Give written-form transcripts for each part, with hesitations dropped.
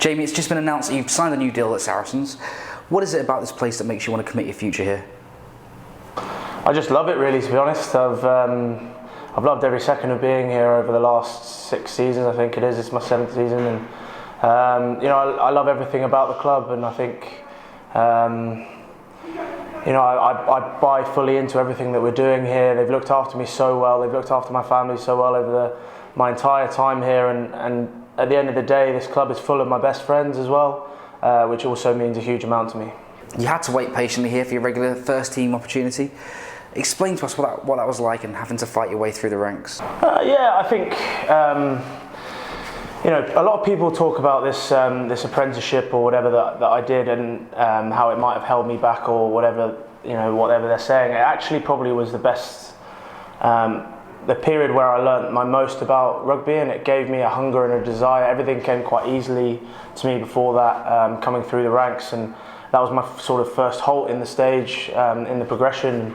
Jamie, it's just been announced that you've signed a new deal at Saracens. What is it about this place that makes you want to commit your future here? I just love it, really, to be honest. I've loved every second of being here over the last 6 seasons, I think it is. It's my 7th season, and I love everything about the club, and I think I buy fully into everything that we're doing here. They've looked after me so well. They've looked after my family so well over my entire time here, and at the end of the day, this club is full of my best friends as well, which also means a huge amount to me. You had to wait patiently here for your regular first team opportunity. Explain to us what that was like and having to fight your way through the ranks. Yeah, I think a lot of people talk about this apprenticeship or whatever that I did, and how it might have held me back or whatever they're saying. It actually probably was the best, the period where I learnt my most about rugby, and it gave me a hunger and a desire. Everything came quite easily to me before that, coming through the ranks, and that was my sort of first halt in the stage, in the progression.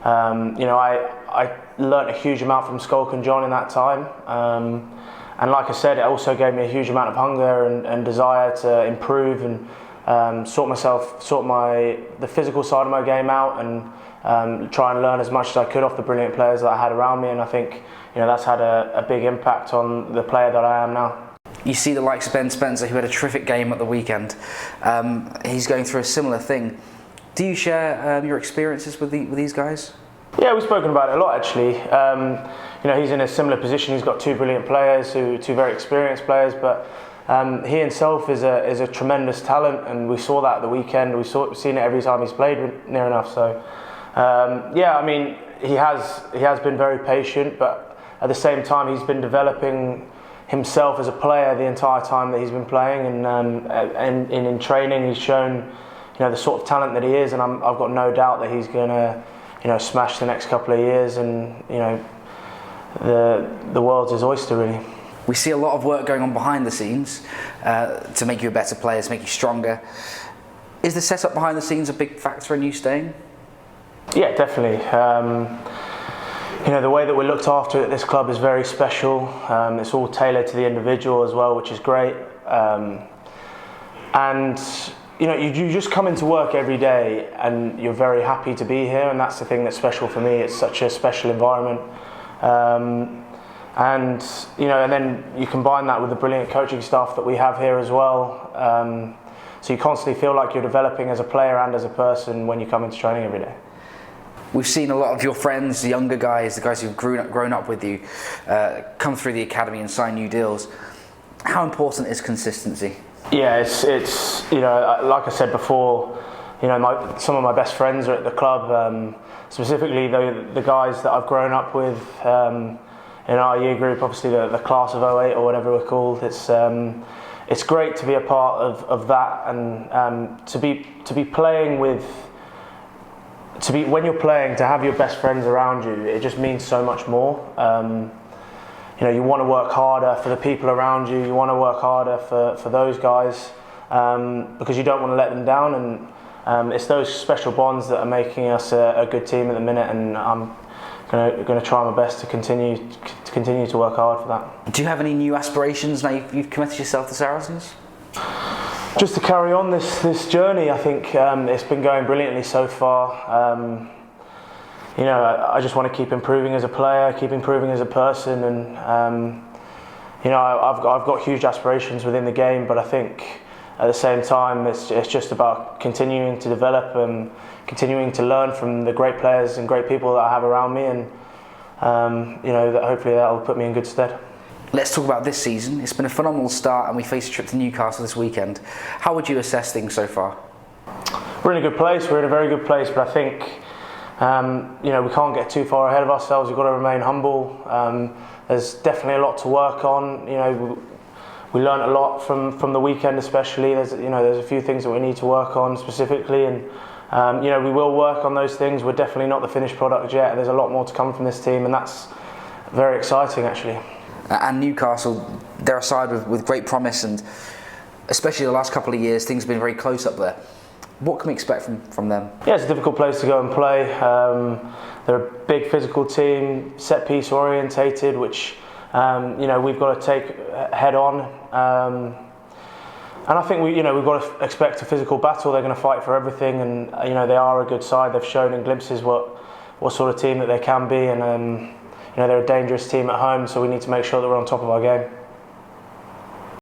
I learnt a huge amount from Skulk and John in that time, and like I said, it also gave me a huge amount of hunger and desire to improve and sort the physical side of my game out, and try and learn as much as I could off the brilliant players that I had around me. And I think that's had a big impact on the player that I am now. You see the likes of Ben Spencer, who had a terrific game at the weekend. He's going through a similar thing. Do you share your experiences with these guys? Yeah, we've spoken about it a lot, actually. He's in a similar position. He's got 2 brilliant players, 2 very experienced players, but he himself is a tremendous talent, and we saw that at the weekend. We've seen it every time he's played near enough. So, yeah, I mean, he has been very patient, but at the same time, he's been developing himself as a player the entire time that he's been playing, and in training, he's shown the sort of talent that he is, and I've got no doubt that he's going to smash the next couple of years, and the world's his oyster, really. We see a lot of work going on behind the scenes to make you a better player, to make you stronger. Is the setup behind the scenes a big factor in you staying? Yeah, definitely. The way that we're looked after at this club is very special. It's all tailored to the individual as well, which is great. And you just come into work every day and you're very happy to be here, and that's the thing that's special for me. It's such a special environment. And then you combine that with the brilliant coaching staff that we have here as well. So you constantly feel like you're developing as a player and as a person when you come into training every day. We've seen a lot of your friends, the younger guys, the guys who've grown up with you, come through the academy and sign new deals. How important is consistency? Yeah, it's like I said before, some of my best friends are at the club, specifically the guys that I've grown up with in our year group, obviously the class of '08 or whatever we're called. It's great to be a part of that, and to be playing with. When you're playing, to have your best friends around you, it just means so much more. You want to work harder for the people around you. You want to work harder for those guys, because you don't want to let them down. And it's those special bonds that are making us a good team at the minute. And I'm going to try my best to continue to work hard for that. Do you have any new aspirations now you've committed yourself to Saracens? Just to carry on this journey. I think it's been going brilliantly so far. I just want to keep improving as a player, keep improving as a person, and I've got huge aspirations within the game. But I think at the same time, it's just about continuing to develop and continuing to learn from the great players and great people that I have around me, and that hopefully that will put me in good stead. Let's talk about this season. It's been a phenomenal start, and we face a trip to Newcastle this weekend. How would you assess things so far? We're in a good place. We're in a very good place, but I think we can't get too far ahead of ourselves. We've got to remain humble. There's definitely a lot to work on. We learned a lot from the weekend, especially. There's a few things that we need to work on specifically, and we will work on those things. We're definitely not the finished product yet. There's a lot more to come from this team, and that's very exciting, actually. And Newcastle, they're a side with great promise, and especially the last couple of years, things have been very close up there. What can we expect from them? Yeah, it's a difficult place to go and play. They're a big physical team, set piece orientated, which we've got to take head on. And I think we've got to expect a physical battle. They're going to fight for everything, and they are a good side. They've shown in glimpses what sort of team that they can be, and they're a dangerous team at home. So we need to make sure that we're on top of our game.